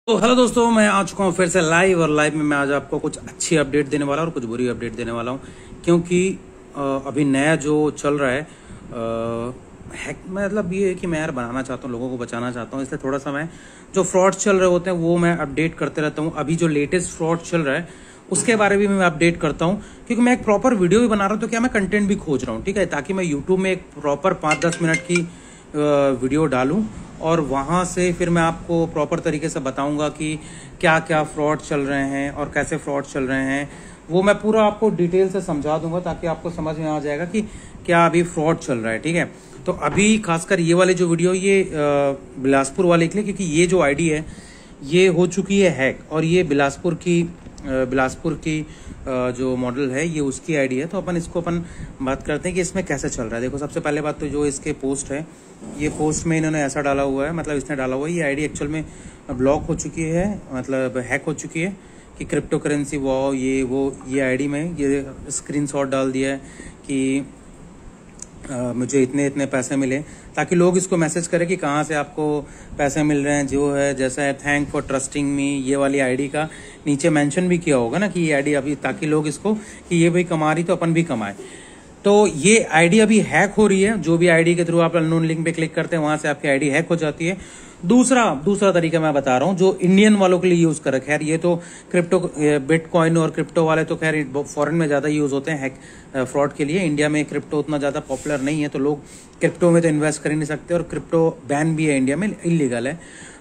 तो हेलो दोस्तों, मैं आ चुका हूँ फिर से लाइव। और लाइव में मैं आज आपको कुछ अच्छी अपडेट देने वाला हूँ और कुछ बुरी अपडेट देने वाला हूँ, क्योंकि अभी नया जो चल रहा है हैक, मतलब ये है कि मैं यार बनाना चाहता हूँ, लोगों को बचाना चाहता हूँ, इसलिए थोड़ा सा मैं जो फ्रॉड्स चल रहे होते हैं वो मैं अपडेट करते रहता हूँ। अभी जो लेटेस्ट फ्रॉड चल रहा है उसके बारे में मैं अपडेट करता हूँ, क्योंकि मैं एक प्रॉपर वीडियो भी बना रहा हूँ, तो क्या मैं कंटेंट भी खोज रहा हूँ, ठीक है, ताकि मैं यूट्यूब में एक प्रॉपर 5-10 मिनट की वीडियो डालूं और वहाँ से फिर मैं आपको प्रॉपर तरीके से बताऊंगा कि क्या क्या फ्रॉड चल रहे हैं और कैसे फ्रॉड चल रहे हैं। वो मैं पूरा आपको डिटेल से समझा दूंगा ताकि आपको समझ में आ जाएगा कि क्या अभी फ्रॉड चल रहा है, ठीक है। तो अभी खासकर ये वाले जो वीडियो, ये बिलासपुर वाले के लिए, क्योंकि ये जो आईडी है ये हो चुकी है हैक, और ये बिलासपुर की जो मॉडल है ये उसकी आईडी है। तो इसको बात करते हैं कि इसमें कैसे चल रहा है। देखो, सबसे पहले बात तो जो इसके पोस्ट है, ये पोस्ट में इन्होंने ऐसा डाला हुआ है, मतलब इसने डाला हुआ है ये आईडी एक्चुअल में ब्लॉक हो चुकी है, मतलब हैक हो चुकी है कि क्रिप्टो करेंसी ये आईडी में ये स्क्रीनशॉट डाल दिया है कि मुझे इतने इतने पैसे मिले, ताकि लोग इसको मैसेज करें कि कहाँ से आपको पैसे मिल रहे हैं। जो है जैसा है थैंक फॉर ट्रस्टिंग मी, ये वाली आईडी का नीचे मेंशन भी किया होगा ना कि ये आईडी अभी, ताकि लोग इसको कि ये भाई कमा रही तो अपन भी कमाए। तो ये आईडी अभी हैक हो रही है। जो भी आईडी के थ्रू आप अननोन लिंक पे क्लिक करते हैं वहां से आपकी आईडी हैक हो जाती है। दूसरा तरीका मैं बता रहा हूँ जो इंडियन वालों के लिए यूज कर, खैर ये तो क्रिप्टो बिटकॉइन और क्रिप्टो वाले तो खैर फॉरेन में ज्यादा यूज होते हैं हैक फ्रॉड के लिए। इंडिया में क्रिप्टो उतना ज्यादा पॉपुलर नहीं है, तो लोग क्रिप्टो में तो इन्वेस्ट कर ही नहीं सकते, और क्रिप्टो बैन भी है इंडिया में, इलीगल है।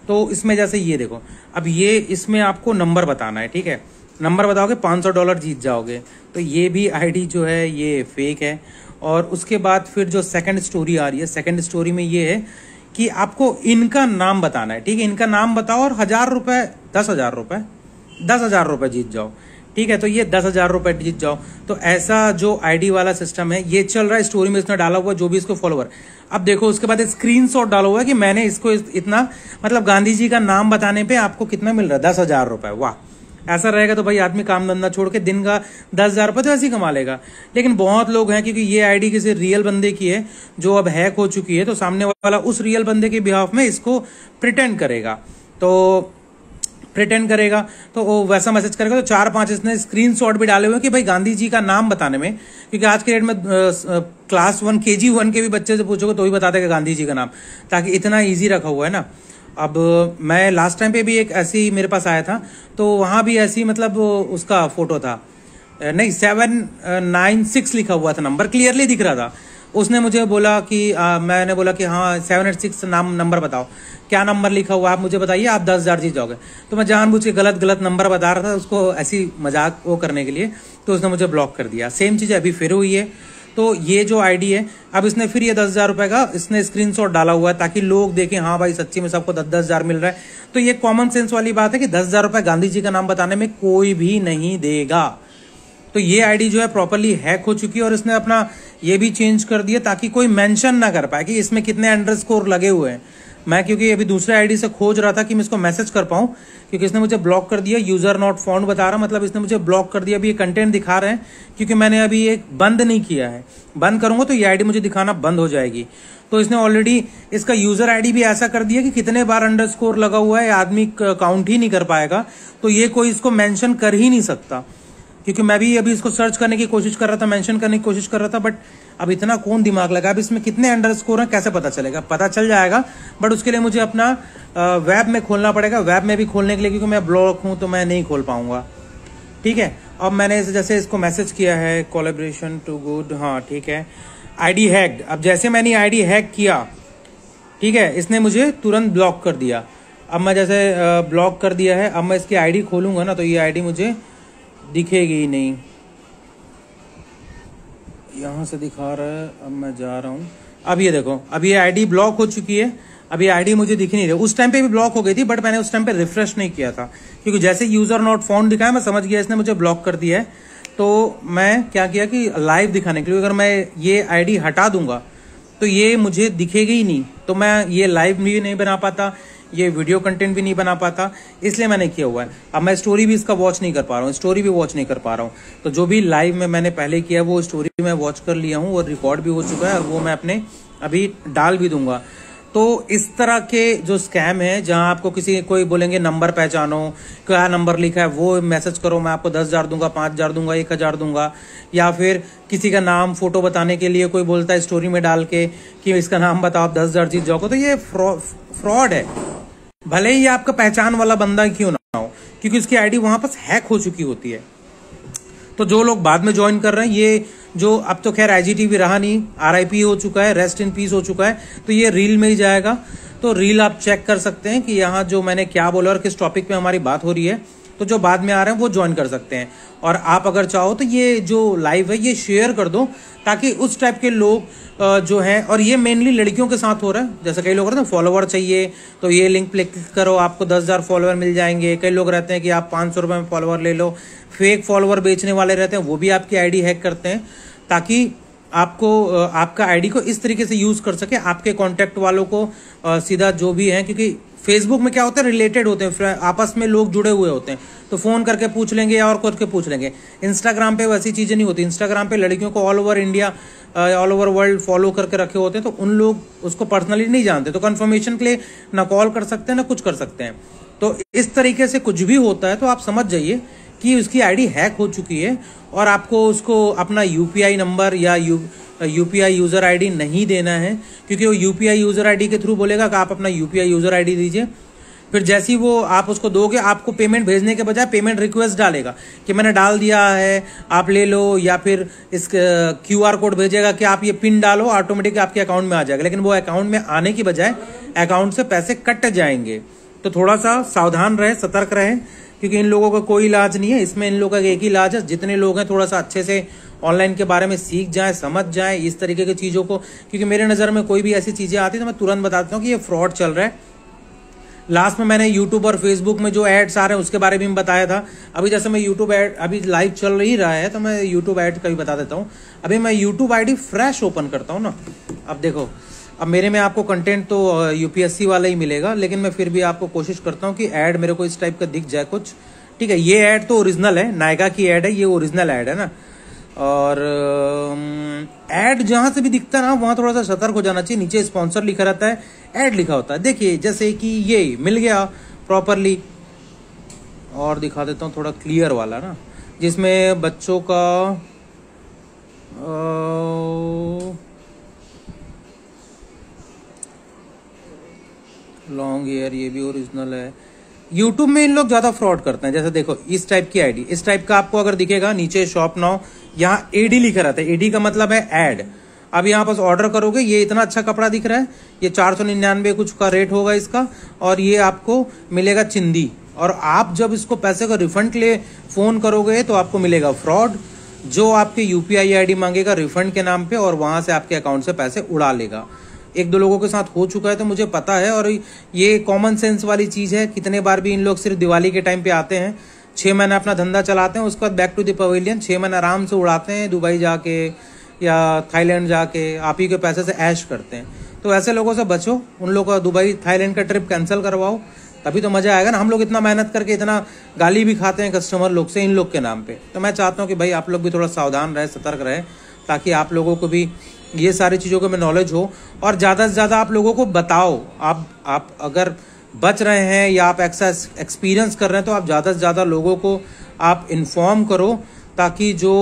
तो इसमें जैसे ये देखो, अब ये इसमें आपको नंबर बताना है, ठीक है, नंबर बताओगे $500 जीत जाओगे। तो ये भी आईडी जो है ये फेक है। और उसके बाद फिर जो सेकंड स्टोरी आ रही है, सेकंड स्टोरी में ये है कि आपको इनका नाम बताना है, ठीक है, इनका नाम बताओ और 10,000 रुपए जीत जाओ, ठीक है। तो ये 10,000 रुपए जीत जाओ। तो ऐसा जो आईडी वाला सिस्टम है ये चल रहा है। स्टोरी में इसने डाला हुआ जो भी इसको फॉलोवर। अब देखो उसके बाद स्क्रीनशॉट डाला हुआ है कि मैंने इसको इतना, मतलब गांधी जी का नाम बताने पे आपको कितना मिल रहा है, 10,000 रुपए। वाह, ऐसा रहेगा तो भाई आदमी काम धंधा छोड़ के दिन का 10,000 रुपए तो ऐसे ही कमा लेगा। लेकिन बहुत लोग हैं, क्योंकि ये आईडी किसी रियल बंदे की है जो अब हैक हो चुकी है, तो सामने वाला उस रियल बंदे के बिहाफ में इसको प्रिटेंड करेगा। तो वो वैसा मैसेज करेगा। तो 4-5 इसने स्क्रीनशॉट भी डाले हुए कि भाई गांधी जी का नाम बताने में, क्योंकि आज के डेट में क्लास 1 KG1 के भी बच्चे से पूछोगे तो भी बता देगा गांधी जी का नाम, ताकि इतना ईजी रखा हुआ है ना। अब मैं लास्ट टाइम पे भी एक ऐसी मेरे पास आया था, तो वहां भी ऐसी, मतलब उसका फोटो था, नहीं 796 लिखा हुआ था, नंबर क्लियरली दिख रहा था। उसने मुझे बोला कि मैंने बोला कि हाँ 786 नंबर बताओ, क्या नंबर लिखा हुआ आप मुझे बताइए, आप 10,000 जीत जाओगे। तो मैं जानबूझ के गलत नंबर बता रहा था उसको, ऐसी मजाक वो करने के लिए, तो उसने मुझे ब्लॉक कर दिया। सेम चीज अभी फिर हुई है। तो ये जो आईडी है, अब इसने फिर ये 10,000 रुपए का इसने स्क्रीनशॉट डाला हुआ है, ताकि लोग देखें हाँ भाई सच्ची में सबको 10,000 मिल रहा है। तो ये कॉमन सेंस वाली बात है कि 10,000 रुपए गांधी जी का नाम बताने में कोई भी नहीं देगा। तो ये आईडी जो है प्रॉपरली हैक हो चुकी है, और इसने अपना ये भी चेंज कर दिया ताकि कोई मेंशन ना कर पाए कि इसमें कितने अंडरस्कोर लगे हुए हैं। मैं क्योंकि अभी दूसरे आईडी से खोज रहा था कि मैं इसको मैसेज कर पाऊं, क्योंकि इसने मुझे ब्लॉक कर दिया, यूजर नॉट फाउंड बता रहा, मतलब इसने मुझे ब्लॉक कर दिया। अभी ये कंटेंट दिखा रहे हैं क्योंकि मैंने अभी ये बंद नहीं किया है। बंद करूंगा तो ये आईडी मुझे दिखाना बंद हो जाएगी। तो इसने ऑलरेडी इसका यूजर आईडी भी ऐसा कर दिया कि कितने बार अंडरस्कोर लगा हुआ है आदमी काउंट ही नहीं कर पाएगा। तो ये कोई इसको मेंशन कर ही नहीं सकता, क्योंकि मैं भी अभी इसको सर्च करने की कोशिश कर रहा था, मेंशन करने की कोशिश कर रहा था, बट अब इतना कौन दिमाग लगा। अब इसमें कितने अंडरस्कोर हैं कैसे पता चलेगा? पता चल जाएगा, बट उसके लिए मुझे अपना वेब में खोलना पड़ेगा। वेब में भी खोलने के लिए, क्योंकि मैं ब्लॉक हूं तो मैं नहीं खोल पाऊंगा, ठीक है। अब मैंने जैसे इसको मैसेज किया है कोलैबोरेशन टू गुड, हाँ ठीक है, आईडी हैक्ड। अब जैसे मैंने आईडी हैक किया, ठीक है, इसने मुझे तुरंत ब्लॉक कर दिया। अब मैं जैसे ब्लॉक कर दिया है, अब मैं इसकी आईडी खोलूंगा ना तो ये आईडी मुझे दिखेगी ही नहीं, यहां से दिखा रहा है। अब मैं जा रहा हूं, अब ये देखो, अब ये आईडी ब्लॉक हो चुकी है। अब ये आईडी मुझे दिख नहीं रही। उस टाइम पे भी ब्लॉक हो गई थी, बट मैंने उस टाइम पे रिफ्रेश नहीं किया था, क्योंकि जैसे यूजर नॉट फाउंड दिखाया मैं समझ गया इसने मुझे ब्लॉक कर दिया है। तो मैं क्या किया कि लाइव दिखाने के लिए, अगर मैं ये आईडी हटा दूंगा तो ये मुझे दिखेगी ही नहीं, तो मैं ये लाइव भी नहीं बना पाता, ये वीडियो कंटेंट भी नहीं बना पाता, इसलिए मैंने किया हुआ है। अब मैं स्टोरी भी इसका वॉच नहीं कर पा रहा हूँ, स्टोरी भी वॉच नहीं कर पा रहा हूँ। तो जो भी लाइव में मैंने पहले किया वो स्टोरी मैं वॉच कर लिया हूँ और रिकॉर्ड भी हो चुका है, और वो मैं अपने अभी डाल भी दूंगा। तो इस तरह के जो स्कैम है, जहां आपको कोई बोलेंगे नंबर पहचानो, क्या नंबर लिखा है वो मैसेज करो, मैं आपको 10,000 दूंगा, 5,000 दूंगा, 1,000 दूंगा, या फिर किसी का नाम फोटो बताने के लिए कोई बोलता है स्टोरी में डाल के कि इसका नाम बताओ, आप 10,000 जीत जाओगे, तो ये फ्रॉड है। भले ही आपका पहचान वाला बंदा क्यों ना हो, क्योंकि उसकी आईडी वहां पर हैक हो चुकी होती है। तो जो लोग बाद में ज्वाइन कर रहे हैं, ये जो अब तो खैर IGTV रहा नहीं, RIP हो चुका है, रेस्ट इन पीस हो चुका है, तो ये रील में ही जाएगा। तो रील आप चेक कर सकते हैं कि यहाँ जो मैंने क्या बोला और किस टॉपिक पे हमारी बात हो रही है। तो जो बाद में आ रहे हैं वो ज्वाइन कर सकते हैं। और आप अगर चाहो तो ये जो लाइव है ये शेयर कर दो, ताकि उस टाइप के लोग जो हैं, और ये मेनली लड़कियों के साथ हो रहा है। जैसे कई लोग रहते हैं फॉलोवर चाहिए तो ये लिंक पे क्लिक करो, आपको 10,000 फॉलोवर मिल जाएंगे। कई लोग रहते हैं कि आप 500 रुपए में फॉलोवर ले लो। फेक फॉलोवर बेचने वाले रहते हैं, वो भी आपकी आईडी हैक करते हैं, ताकि आपको आपका आईडी को इस तरीके से यूज कर सके, आपके कॉन्टेक्ट वालों को सीधा जो भी है। क्योंकि फेसबुक में क्या होता है, रिलेटेड होते हैं, आपस में लोग जुड़े हुए होते हैं, तो फोन करके पूछ लेंगे या और करके पूछ लेंगे। इंस्टाग्राम पे वैसी चीजें नहीं होती। इंस्टाग्राम पे लड़कियों को all over India, all over world follow करके रखे होते हैं, तो उन लोग उसको पर्सनली नहीं जानते, तो कंफर्मेशन के लिए ना कॉल कर सकते हैं ना कुछ कर सकते हैं। तो इस तरीके से कुछ भी होता है तो आप समझ जाइए कि उसकी आईडी हैक हो चुकी है, और आपको उसको अपना UPI नंबर या UPI यूजर आईडी नहीं देना है, क्योंकि वो UPI यूजर आईडी के थ्रू बोलेगा कि आप अपना UPI यूजर आईडी दीजिए। फिर जैसे ही वो आप उसको दोगे, आपको पेमेंट भेजने के बजाय पेमेंट रिक्वेस्ट डालेगा कि मैंने डाल दिया है, आप ले लो, या फिर इस QR कोड भेजेगा कि आप ये पिन डालो, ऑटोमेटिक आपके अकाउंट में आ जाएगा। लेकिन वो अकाउंट में आने की बजाय अकाउंट से पैसे कट जाएंगे। तो थोड़ा सा सावधान रहे, सतर्क रहे, क्योंकि इन लोगों का कोई इलाज नहीं है। इसमें इन लोगों का एक ही इलाज है, जितने लोग हैं थोड़ा सा अच्छे से ऑनलाइन के बारे में सीख जाएं, समझ जाएं इस तरीके की चीजों को। क्योंकि मेरे नजर में कोई भी ऐसी चीजें आती है तो मैं तुरंत बता देता हूँ कि ये फ्रॉड चल रहा है। लास्ट में मैंने यूट्यूब और फेसबुक में जो एड्स आ रहे हैं उसके बारे में बताया था। अभी जैसे मैं यूट्यूब एड, अभी लाइव चल ही रहा है तो मैं यूट्यूब एड का भी बता देता हूँ। अभी मैं यूट्यूब आईडी फ्रेश ओपन करता हूँ ना, अब देखो, अब मेरे में आपको कंटेंट तो UPSC वाला ही मिलेगा, लेकिन मैं फिर भी आपको कोशिश करता हूँ कि ऐड मेरे को इस टाइप का दिख जाए कुछ। ठीक है, ये ऐड तो ओरिजिनल है, नायका की ऐड है, ये ओरिजिनल ऐड है ना। और ऐड जहां से भी दिखता है ना, वहां थोड़ा सा सतर्क हो जाना चाहिए। नीचे स्पॉन्सर लिखा रहता है, ऐड लिखा होता है। देखिए जैसे कि ये मिल गया प्रॉपरली, और दिखा देता हूँ थोड़ा क्लियर वाला ना, जिसमें बच्चों का लॉन्ग हेयर, ये भी ओरिजिनल है। यूट्यूब में इन लोग ज्यादा फ्रॉड करते हैं। जैसे देखो इस टाइप की आईडी, इस टाइप का आपको अगर दिखेगा, नीचे शॉप नाउ, यहाँ AD लिखा रहता है। AD का मतलब है ऐड। अब यहाँ पास ऑर्डर करोगे, ये इतना अच्छा कपड़ा दिख रहा है, ये 499 कुछ का रेट होगा इसका, और ये आपको मिलेगा चिंदी। और आप जब इसको पैसे का रिफंड के लिए फोन करोगे तो आपको मिलेगा फ्रॉड, जो आपके UPI ID मांगेगा रिफंड के नाम पे, और वहां से आपके अकाउंट से पैसे उड़ा लेगा। 1-2 लोगों के साथ हो चुका है तो मुझे पता है, और ये कॉमन सेंस वाली चीज है। कितने बार भी इन लोग सिर्फ दिवाली के टाइम पे आते हैं, 6 महीने अपना धंधा चलाते हैं, उसके बाद बैक टू द पवेलियन 6 महीने आराम से उड़ाते हैं, दुबई जाके या थाईलैंड जाके आप ही के पैसे से ऐश करते हैं। तो ऐसे लोगों से बचो, उन लोगों का दुबई थाईलैंड का ट्रिप कैंसिल करवाओ, तभी तो मजा आएगा ना। हम लोग इतना मेहनत करके इतना गाली भी खाते हैं कस्टमर लोग से, इन लोग के नाम पे। तो मैं चाहता हूँ कि भाई आप लोग भी थोड़ा सावधान रहे, सतर्क रहे, ताकि आप लोगों को भी ये सारी चीजों के में नॉलेज हो, और ज्यादा से ज्यादा आप लोगों को बताओ। आप अगर बच रहे हैं या आप एक्सपीरियंस कर रहे हैं तो आप ज्यादा से ज्यादा लोगों को आप इन्फॉर्म करो, ताकि जो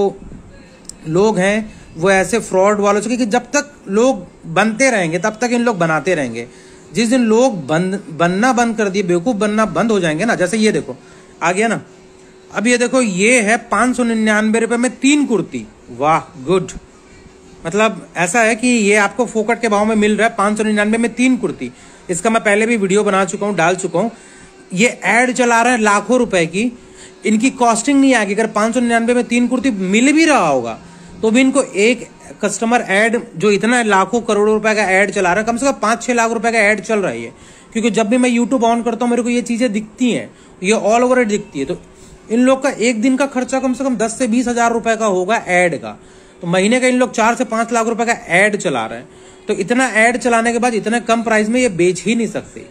लोग हैं वो ऐसे फ्रॉड वालों से, कि जब तक लोग बनते रहेंगे तब तक इन लोग बनाते रहेंगे। जिस दिन लोग बनना बंद कर दिए, बेवकूफ बनना बंद हो जाएंगे ना, जैसे ये देखो आ गया ना, अब ये देखो ये है 599 रुपए में 3 कुर्ती, वाह गुड। मतलब ऐसा है कि ये आपको फोकट के भाव में मिल रहा है, 599 में 3 कुर्ती। इसका मैं पहले भी वीडियो बना चुका हूं, डाल चुका हूं। ये ऐड चला रहा है लाखों रुपए की, इनकी कॉस्टिंग नहीं आएगी। अगर 599 में 3 कुर्ती मिल भी रहा होगा तो भी इनको एक कस्टमर ऐड, जो इतना लाखों करोड़ों रुपए का ऐड चला रहा है, कम से कम 5-6 लाख रुपए का ऐड चल रहा है। क्योंकि जब भी मैं यूट्यूब ऑन करता हूं मेरे को ये चीजें दिखती हैं, ये ऑल ओवर दिखती है। तो इन लोग का एक दिन का खर्चा कम से कम 10 से 20 हजार रुपए का होगा ऐड का। तो महीने का इन लोग 4 से 5 लाख रुपए का ऐड चला रहे हैं। तो इतना ऐड चलाने के बाद इतने कम प्राइस में ये बेच ही नहीं सकते।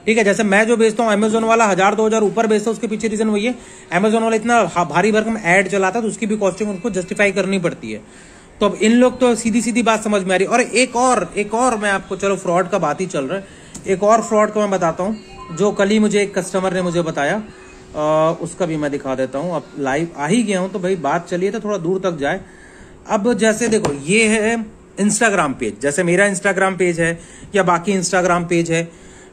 ठीक है, जैसे मैं जो बेचता हूँ, अमेजोन वाला 1000-2000 ऊपर बेचता है, उसके पीछे रीजन वही है, अमेजोन वाला इतना भारी भरकम ऐड चलाता है, तो उसकी भी कॉस्टिंग उनको जस्टिफाई करनी पड़ती है। तो अब इन लोग तो सीधी सीधी बात समझ में आ रही। और एक और मैं आपको, चलो फ्रॉड का बात ही चल रहा है, एक और फ्रॉड को मैं बताता हूँ जो कल ही मुझे एक कस्टमर ने मुझे बताया। उसका भी मैं दिखा देता हूँ। अब लाइव आ ही गया हूं तो भाई बात चलिए तो थोड़ा दूर तक जाए। अब जैसे देखो ये है इंस्टाग्राम पेज, जैसे मेरा इंस्टाग्राम पेज है या बाकी इंस्टाग्राम पेज है,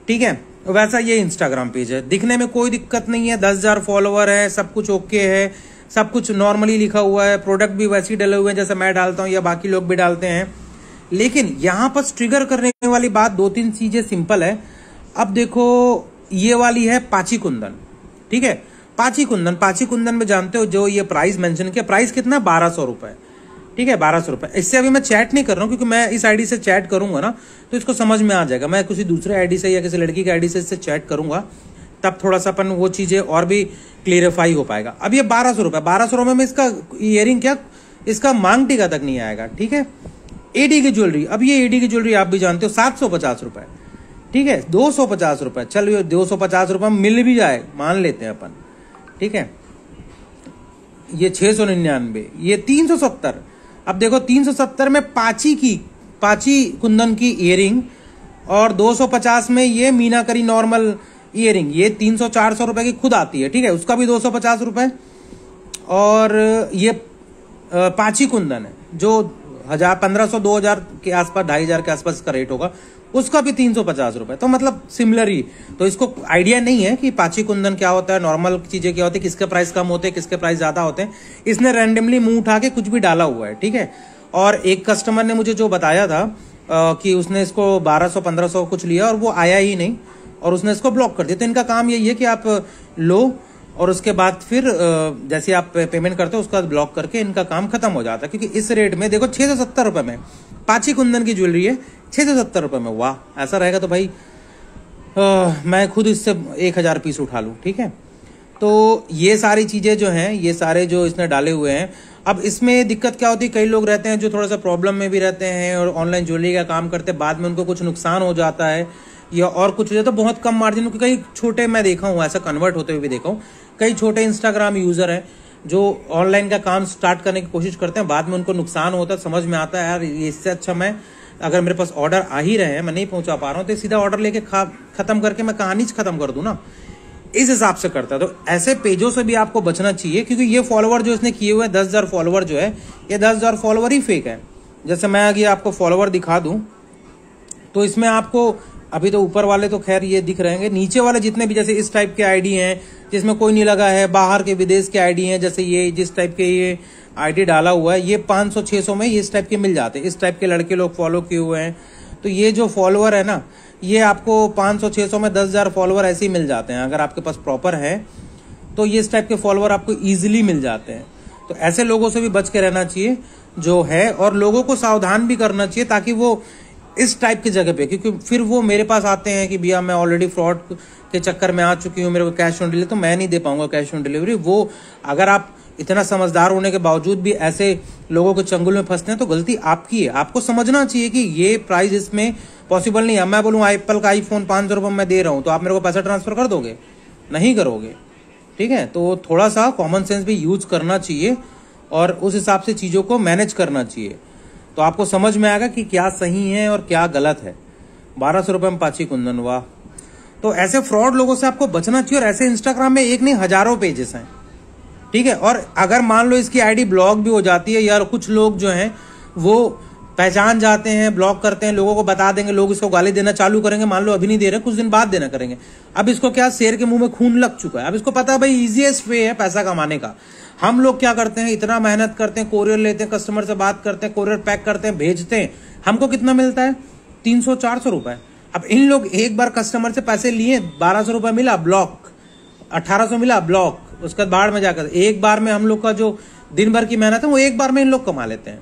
ठीक है, वैसा ये इंस्टाग्राम पेज है। दिखने में कोई दिक्कत नहीं है, 10,000 फॉलोवर है, सब कुछ ओके है, सब कुछ नॉर्मली लिखा हुआ है, प्रोडक्ट भी वैसे ही डले हुए हैं जैसे मैं डालता हूं या बाकी लोग भी डालते हैं। लेकिन यहां पर ट्रिगर करने वाली बात 2-3 चीजें सिंपल है। अब देखो ये वाली है पाची कुंदन, ठीक है, पाची कुंदन में जानते हो जो ये प्राइस मेंशन किया, प्राइस कितना है, 1200 रुपए, ठीक है, 1200 रुपए। इससे अभी मैं चैट नहीं कर रहा हूं क्योंकि मैं इस आईडी से चैट करूंगा ना तो इसको समझ में आ जाएगा। मैं किसी दूसरे आईडी से या किसी लड़की की आईडी से इससे चैट करूंगा तब थोड़ा सा अपन वो चीजें और भी क्लियरिफाई हो पाएगा। अब ये 1200 रुपए, 1200 रुपए में इसका इयरिंग क्या, इसका मांग टीका तक नहीं आएगा, ठीक है। एडी की ज्वेलरी, अब ये एडी की ज्वेलरी आप भी जानते हो 750 रुपए, ठीक है, 250 रुपए, चलो 250 रुपए मिल भी जाए मान लेते हैं अपन, ठीक है। ये 699, ये 370। अब देखो 370 में पाची कुंदन की इयरिंग और 250 में ये मीनाकरी नॉर्मल इयरिंग, ये 300-400 रुपए की खुद आती है, ठीक है, उसका भी 250 रुपए। और ये पाची कुंदन है जो 1500-2000 के आसपास, 2500 के आसपास का रेट होगा, उसका भी 350 रुपए। तो मतलब सिमिलर ही। तो इसको आइडिया नहीं है कि पाची कुंदन क्या होता है, नॉर्मल चीजें क्या होती है, किसके प्राइस कम होते हैं, किसके प्राइस ज्यादा होते हैं। इसने रैंडमली मुंह उठा के कुछ भी डाला हुआ है, ठीक है। और एक कस्टमर ने मुझे जो बताया था कि उसने इसको 1200-1500 कुछ लिया और वो आया ही नहीं और उसने इसको ब्लॉक कर दिया। तो इनका काम यही है कि आप लो और उसके बाद फिर जैसे आप पेमेंट करते हो उसके बाद ब्लॉक करके इनका काम खत्म हो जाता है। क्योंकि इस रेट में देखो 670 रुपए में पाची कुंदन की ज्वेलरी है, 670 रुपए में, वाह। ऐसा रहेगा तो भाई मैं खुद इससे 1000 पीस उठा लूं, ठीक है। तो ये सारी चीजें जो हैं, ये सारे जो इसने डाले हुए हैं। अब इसमें दिक्कत क्या होती है, कई लोग रहते हैं जो थोड़ा सा प्रॉब्लम में भी रहते हैं और ऑनलाइन ज्वेलरी का काम करते हैं, बाद में उनको कुछ नुकसान हो जाता है या और कुछ हो जाता है, तो बहुत कम मार्जिन। कई छोटे मैं देखा हूँ ऐसा कन्वर्ट होते हुए भी देखा हूँ, कई छोटे इंस्टाग्राम यूजर हैं जो ऑनलाइन का काम स्टार्ट करने की कोशिश करते हैं, बाद में उनको नुकसान होता है। समझ में आता है यार इससे अच्छा मैं, अगर मेरे पास ऑर्डर आ ही रहे हैं, मैं नहीं पहुंचा पा रहा हूं, तो सीधा ऑर्डर लेके खत्म करके मैं कहानी खत्म कर दूं ना, इस हिसाब से करता है। तो ऐसे पेजों से भी आपको बचना चाहिए क्योंकि ये फॉलोवर जो इसने किए हुए हैं 10,000 फॉलोवर जो है, ये 10,000 फॉलोवर ही फेक है। जैसे मैं आगे आपको फॉलोवर दिखा दूं तो इसमें आपको अभी तो ऊपर वाले तो खैर ये दिख रहे हैं, नीचे वाले जितने भी जैसे इस टाइप के आईडी हैं जिसमें कोई नहीं लगा है, बाहर के विदेश के आईडी हैं, जैसे ये जिस टाइप के ये आईडी डाला हुआ है, ये 500-600 में इस टाइप के मिल जाते हैं। इस टाइप के लड़के लोग फॉलो किए हुए हैं, तो ये जो फॉलोवर है ना, ये आपको 500-600 में 10,000 फॉलोवर ऐसे ही मिल जाते हैं। अगर आपके पास प्रॉपर है तो ये इस टाइप के फॉलोवर आपको इजीली मिल जाते हैं। तो ऐसे लोगों से भी बच के रहना चाहिए जो है, और लोगों को सावधान भी करना चाहिए ताकि वो इस टाइप की जगह पे, क्योंकि फिर वो मेरे पास आते हैं कि भैया मैं ऑलरेडी फ्रॉड के चक्कर में आ चुकी हूँ, मेरे को कैश ऑन डिलीवरी, तो मैं नहीं दे पाऊंगा कैश ऑन डिलीवरी। वो अगर आप इतना समझदार होने के बावजूद भी ऐसे लोगों के चंगुल में फंसते हैं तो गलती आपकी है। आपको समझना चाहिए कि ये प्राइस इसमें पॉसिबल नहीं है। मैं बोलूँ एप्पल का आईफोन 500 रुपये में दे रहा हूँ तो आप मेरे को पैसा ट्रांसफर कर दोगे? नहीं करोगे, ठीक है। तो थोड़ा सा कॉमन सेंस भी यूज करना चाहिए और उस हिसाब से चीजों को मैनेज करना चाहिए, तो आपको समझ में आएगा कि क्या सही है और क्या गलत है। 1200 रुपये में पाची कुंदन, वाह। तो ऐसे फ्रॉड लोगों से आपको बचना चाहिए। और ऐसे इंस्टाग्राम में एक नहीं हजारों पेजेस हैं, ठीक है। और अगर मान लो इसकी आईडी ब्लॉक भी हो जाती है, यार कुछ लोग जो हैं वो पहचान जाते हैं, ब्लॉक करते हैं, लोगों को बता देंगे, लोग इसको गाली देना चालू करेंगे। मान लो अभी नहीं दे रहे, कुछ दिन बाद देना करेंगे। अब इसको क्या, शेर के मुंह में खून लग चुका है। अब इसको पता है भाई इजीएस्ट वे है पैसा कमाने का। हम लोग क्या करते हैं, इतना मेहनत करते हैं, कोरियर लेते हैं, कस्टमर से बात करते हैं, कोरियर पैक करते हैं, भेजते हैं, हमको कितना मिलता है? 300-400 रुपए। अब इन लोग एक बार कस्टमर से पैसे लिए, 1200 रुपए मिला ब्लॉक, 1800 मिला ब्लॉक, उसके बाद बाढ़ में जाकर एक बार में हम लोग का जो दिन भर की मेहनत है वो एक बार में इन लोग कमा लेते हैं।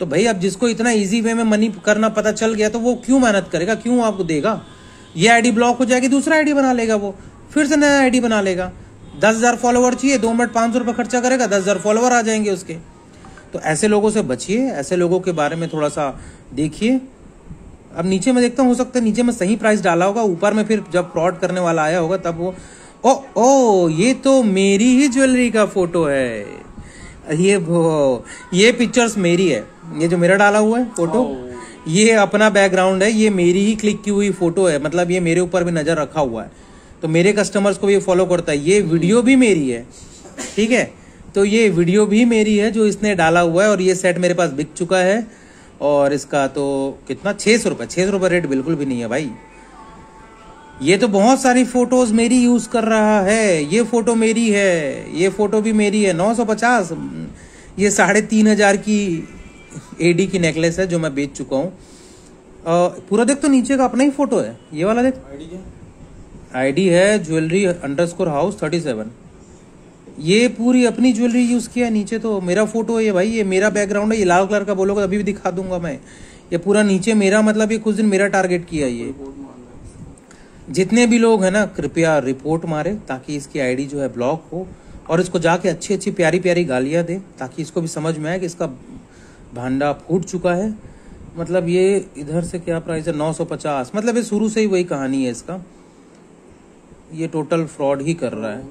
तो भाई अब जिसको इतना इजी वे में मनी करना पता चल गया तो वो क्यों मेहनत करेगा, क्यों आपको देगा? ये आईडी ब्लॉक हो जाएगी, दूसरा आईडी बना लेगा, वो फिर से नया आईडी बना लेगा। 10,000 फॉलोवर चाहिए, 2 मिनट 500 रुपये खर्चा करेगा, 10,000 फॉलोवर आ जाएंगे उसके। तो ऐसे लोगों से बचिए, ऐसे लोगों के बारे में थोड़ा सा देखिए। अब नीचे में देखता हूँ, हो सकता है नीचे में सही प्राइस डाला होगा, ऊपर में फिर जब फ्रॉड करने वाला आया होगा तब वो ओ ये तो मेरी ही ज्वेलरी का फोटो है। ये पिक्चर्स मेरी है, ये जो मेरा डाला हुआ है फोटो, ये अपना बैकग्राउंड है, ये मेरी ही क्लिक की हुई फोटो है, मतलब ये मेरे ऊपर भी नजर रखा हुआ है, तो मेरे कस्टमर्स को भी ये फॉलो करता है। ये वीडियो भी मेरी है, ठीक है, तो ये वीडियो भी मेरी है जो इसने डाला हुआ है, और ये सेट मेरे पास बिक चुका है, और इसका तो कितना 600 रुपये रेट बिल्कुल भी नहीं है भाई। ये तो बहुत सारी फोटोज मेरी यूज कर रहा है, ये फोटो मेरी है, ये फोटो भी मेरी है, 950। ये 3,500 की एडी की नेकलेस है जो मैं बेच चुका हूँ। पूरा देख, तो नीचे का अपना ही फोटो है, ये वाला देख, आईडी है ज्वेलरी_house37। ये पूरी अपनी ज्वेलरी यूज किया है, नीचे तो मेरा फोटो है ये भाई, ये मेरा बैकग्राउंड है, ये लाल कलर का बोलोगे अभी भी दिखा दूंगा मैं, ये पूरा नीचे मेरा, मतलब ये कुछ दिन मेरा टारगेट किया ये। जितने भी लोग हैं ना, कृपया रिपोर्ट मारे ताकि इसकी आईडी जो है ब्लॉक हो, और इसको जाके अच्छी अच्छी प्यारी प्यारी गालियां दे ताकि इसको भी समझ में आए कि इसका भांडा फूट चुका है। मतलब ये इधर से क्या प्राइस है, 950, मतलब ये शुरू से ही वही कहानी है इसका, ये टोटल फ्रॉड ही कर रहा है।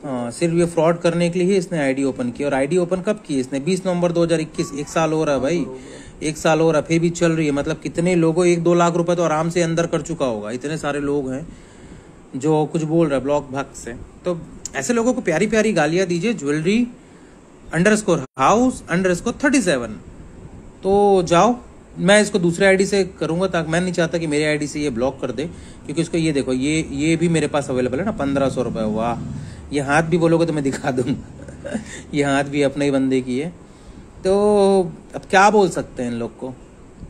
हाँ, सिर्फ ये फ्रॉड करने के लिए ही इसने आईडी ओपन की। और आईडी ओपन कब की इसने, 20 नवंबर 2021, 1 साल हो रहा है भाई, 1 साल हो रहा है, फिर भी चल रही है। मतलब कितने लोगों, 1-2 लाख रुपए तो आराम से अंदर कर चुका होगा। इतने सारे लोग हैं जो कुछ बोल रहे हैं ब्लॉक भक्त से, तो ऐसे लोगों को प्यारी प्यारी गालियां दीजिए। ज्वेलरी_house_37, तो जाओ, मैं इसको दूसरे आईडी से करूंगा, ताकि मैं नहीं चाहता कि मेरे आईडी से ये ब्लॉक कर दे, क्योंकि इसको ये देखो, ये भी मेरे पास अवेलेबल है ना, 1500 रुपए। वाह, ये हाथ भी बोलोगे तो मैं दिखा दूंगा ये हाथ भी अपने ही बंदे की है। तो अब क्या बोल सकते हैं इन लोग को,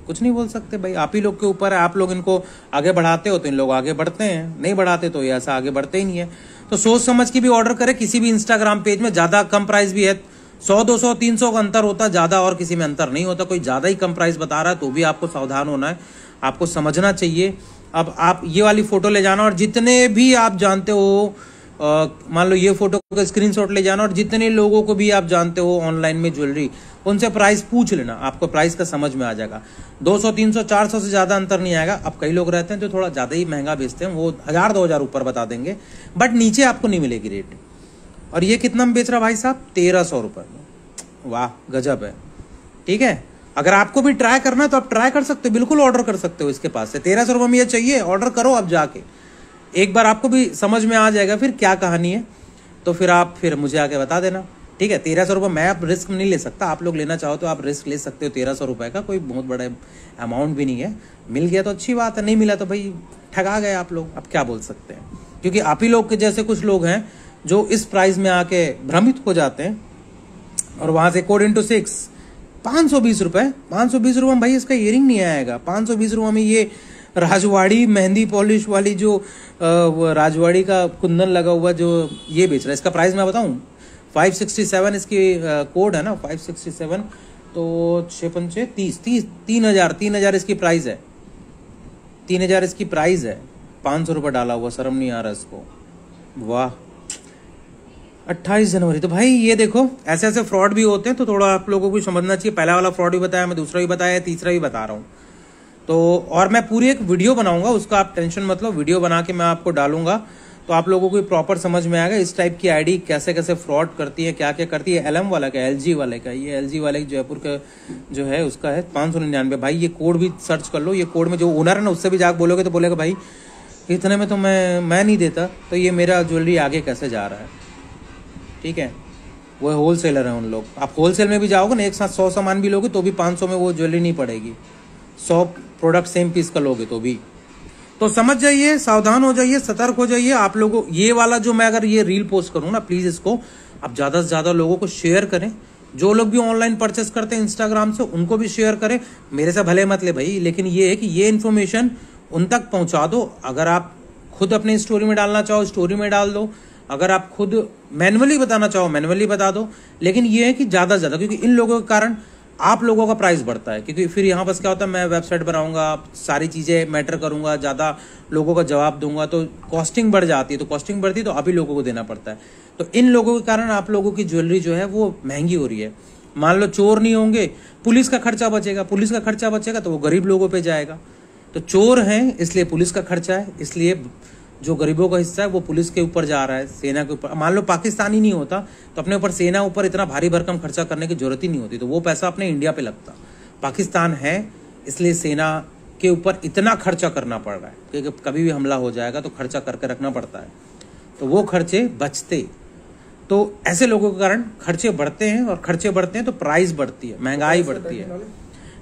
कुछ नहीं बोल सकते भाई, आप ही लोग के ऊपर है। आप लोग इनको आगे बढ़ाते हो तो इन लोग आगे बढ़ते हैं, नहीं बढ़ाते तो ये ऐसा आगे बढ़ते ही नहीं है। तो सोच समझ के भी ऑर्डर करें। किसी भी इंस्टाग्राम पेज में ज्यादा कम प्राइस भी है, 100, 200, 300 का अंतर होता है, ज्यादा और किसी में अंतर नहीं होता। कोई ज्यादा ही कम प्राइस बता रहा है तो भी आपको सावधान होना है, आपको समझना चाहिए। अब आप ये वाली फोटो ले जाना, और जितने भी आप जानते हो, मान लो ये फोटो का स्क्रीनशॉट ले जाना, और जितने लोगों को भी आप जानते हो ऑनलाइन में ज्वेलरी, उनसे प्राइस पूछ लेना, आपको प्राइस का समझ में आ जाएगा। 200, 300, 400 से ज्यादा अंतर नहीं आएगा। अब कई लोग रहते हैं जो थोड़ा ज्यादा ही महंगा बेचते हैं, वो 1000, 2000 ऊपर बता देंगे, बट नीचे आपको नहीं मिलेगी रेट। और ये कितना में बेच रहा भाई साहब, 1300 रुपए में। वाह, गजब है। ठीक है, अगर आपको भी ट्राई करना है तो आप ट्राई कर सकते हो, बिल्कुल ऑर्डर कर सकते हो इसके पास से। 1300 रुपए में ये चाहिए, ऑर्डर करो अब जाके, एक बार आपको भी समझ में आ जाएगा फिर क्या कहानी है। तो फिर आप मुझे आके बता देना, ठीक है। 1300 रुपये मैं आप रिस्क नहीं ले सकता, आप लोग लेना चाहो तो आप रिस्क ले सकते हो। 1300 रुपये का कोई बहुत बड़ा अमाउंट भी नहीं है। मिल गया तो अच्छी बात है, नहीं मिला तो भाई ठगा गए आप लोग, अब क्या बोल सकते हैं। क्योंकि आप ही लोग के जैसे कुछ लोग हैं जो इस प्राइस में आके भ्रमित हो जाते हैं, और वहां से कोड इंटू 6 520 रुपए, 520 रुपये में भाई इसका इयरिंग नहीं आएगा। 520 रुपये में ये राजवाड़ी मेहंदी पॉलिश वाली जो राजवाड़ी का कुंदन लगा हुआ जो ये बेच रहा है, इसका प्राइस मैं बताऊं 567 इसकी कोड है ना, 567, तो 6×5 30, 3000 इसकी प्राइस है, 3000 इसकी प्राइस है। 500 रुपये डाला हुआ, शर्म नहीं आ रहा इसको। वाह, 28 जनवरी। तो भाई ये देखो, ऐसे ऐसे फ्रॉड भी होते हैं, तो थोड़ा आप लोगों को समझना चाहिए। पहला वाला फ्रॉड भी बताया मैं, दूसरा भी बताया, तीसरा भी बता रहा हूँ। तो और मैं पूरी एक वीडियो बनाऊंगा, उसका आप टेंशन मत लो, वीडियो बना के मैं आपको डालूंगा, तो आप लोगों को प्रॉपर समझ में आएगा इस टाइप की आईडी कैसे कैसे फ्रॉड करती है, क्या क्या करती है। LM वाला का, LG वाले का, ये LG वाले जयपुर का जो है उसका है 599। भाई ये कोड भी सर्च कर लो, ये कोड में जो ओनर है ना उससे भी जाकर बोलोगे तो बोलेगा भाई इतने में तो मैं नहीं देता, तो ये मेरा ज्वेलरी आगे कैसे जा रहा है। ठीक है, वो होलसेलर है उन लोग। आप होलसेल में भी जाओगे ना, एक साथ 100 सामान भी लोगे तो भी 500 में वो ज्वेलरी नहीं पड़ेगी। 100 प्रोडक्ट सेम पीस का लोगे तो भी। तो समझ जाइए, सावधान हो जाइए, सतर्क हो जाइए। आप लोगों ये वाला जो मैं अगर ये रील पोस्ट करूँ ना, प्लीज इसको आप ज्यादा से ज्यादा लोगों को शेयर करें। जो लोग भी ऑनलाइन परचेस करते हैं इंस्टाग्राम से, उनको भी शेयर करें। मेरे से भले मत ले भाई, लेकिन ये है कि ये इन्फॉर्मेशन उन तक पहुंचा दो। अगर आप खुद अपनी स्टोरी में डालना चाहो स्टोरी में डाल दो, अगर आप खुद मैनुअली बताना चाहो मैनुअली बता दो। लेकिन ये है कि ज्यादा से ज्यादा, क्योंकि इन लोगों के कारण आप लोगों का प्राइस बढ़ता है। क्योंकि फिर यहाँ पर क्या होता है, मैं वेबसाइट बनाऊंगा, सारी चीजें मैटर करूंगा, ज्यादा लोगों का जवाब दूंगा, तो कॉस्टिंग बढ़ जाती है। तो कॉस्टिंग बढ़ती है तो अभी लोगों को देना पड़ता है। तो इन लोगों के कारण आप लोगों की ज्वेलरी जो है वो महंगी हो रही है। मान लो चोर नहीं होंगे, पुलिस का खर्चा बचेगा, पुलिस का खर्चा बचेगा तो वो गरीब लोगों पे जाएगा। तो चोर हैं इसलिए पुलिस का खर्चा है, इसलिए जो गरीबों का हिस्सा है वो पुलिस के ऊपर जा रहा है, सेना के ऊपर। मान लो पाकिस्तान ही नहीं होता तो अपने ऊपर सेना ऊपर इतना भारी भरकम खर्चा करने की जरूरत ही नहीं होती, तो वो पैसा अपने इंडिया पे लगता। पाकिस्तान है इसलिए सेना के ऊपर इतना खर्चा करना पड़ रहा है, क्योंकि कभी भी हमला हो जाएगा तो खर्चा करके रखना पड़ता है, तो वो खर्चे बचते। तो ऐसे लोगों के कारण खर्चे बढ़ते हैं, और खर्चे बढ़ते हैं तो प्राइस बढ़ती है, महंगाई बढ़ती है।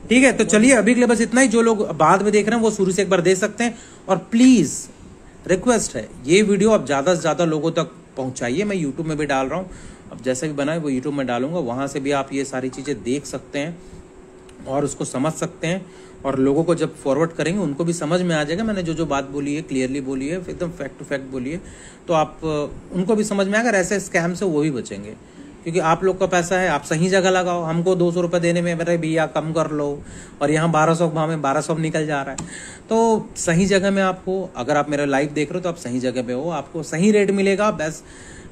ठीक है, तो चलिए अभी के लिए बस इतना ही। जो लोग बाद में देख रहे हैं वो शुरू से एक बार देख सकते हैं, और प्लीज रिक्वेस्ट है ये वीडियो आप ज्यादा से ज्यादा लोगों तक पहुंचाइए। मैं यूट्यूब में भी डाल रहा हूँ, अब जैसे भी बनाए वो यूट्यूब में डालूंगा, वहां से भी आप ये सारी चीजें देख सकते हैं और उसको समझ सकते हैं। और लोगों को जब फॉरवर्ड करेंगे उनको भी समझ में आ जाएगा, मैंने जो जो बात बोली है क्लियरली बोली है, एकदम फैक्ट टू फैक्ट बोली है, तो आप उनको भी समझ में आएगा। ऐसे स्कैम से वो भी बचेंगे, क्योंकि आप लोग का पैसा है, आप सही जगह लगाओ। हमको 200 रुपये देने में मेरे भैया कम कर लो, और यहाँ 1200 भाव में 1200 निकल जा रहा है। तो सही जगह में आपको, अगर आप मेरा लाइव देख रहे हो तो आप सही जगह पे हो, आपको सही रेट मिलेगा। बस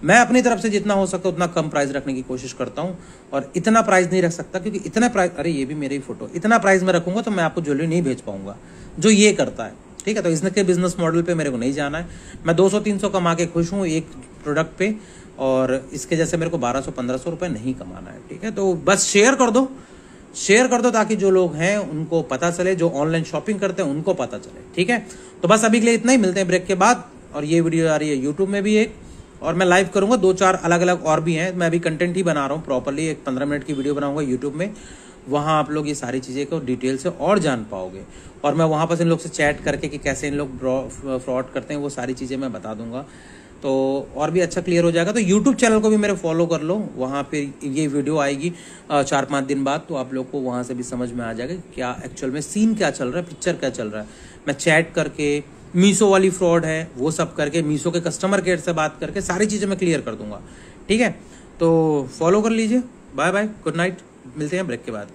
मैं अपनी तरफ से जितना हो सकता उतना कम प्राइस रखने की कोशिश करता हूँ, और इतना प्राइस नहीं रख सकता, क्योंकि इतना प्राइस, अरे ये भी मेरी फोटो, इतना प्राइस में रखूंगा तो मैं आपको ज्वेलरी नहीं भेज पाऊंगा जो ये करता है। ठीक है, तो इसके बिजनेस मॉडल पे मेरे को नहीं जाना है। मैं 200-300 कमा के खुश हूँ एक प्रोडक्ट पे, और इसके जैसे मेरे को 1200-1500 रुपए नहीं कमाना है। ठीक है, तो बस शेयर कर दो ताकि जो लोग हैं उनको पता चले, जो ऑनलाइन शॉपिंग करते हैं उनको पता चले। ठीक है, तो बस अभी के लिए इतना ही, मिलते हैं ब्रेक के बाद। और ये वीडियो आ रही है यूट्यूब में भी एक, और मैं लाइव करूंगा 2-4 अलग अलग और भी हैं। मैं अभी कंटेंट ही बना रहा हूँ प्रॉपरली, एक 15 मिनट की वीडियो बनाऊंगा यूट्यूब में, वहां आप लोग ये सारी चीजें को डिटेल से और जान पाओगे। और मैं वहां पर इन लोग से चैट करके कि कैसे इन लोग फ्रॉड करते हैं वो सारी चीजें मैं बता दूंगा, तो और भी अच्छा क्लियर हो जाएगा। तो यूट्यूब चैनल को भी मेरे फॉलो कर लो, वहाँ पे ये वीडियो आएगी 4-5 दिन बाद, तो आप लोग को वहाँ से भी समझ में आ जाएगा क्या एक्चुअल में सीन क्या चल रहा है, पिक्चर क्या चल रहा है। मैं चैट करके, मीशो वाली फ्रॉड है वो सब करके, मीशो के कस्टमर केयर से बात करके सारी चीज़ें मैं क्लियर कर दूंगा। ठीक है, तो फॉलो कर लीजिए। बाय बाय, गुड नाइट, मिलते हैं ब्रेक के बाद।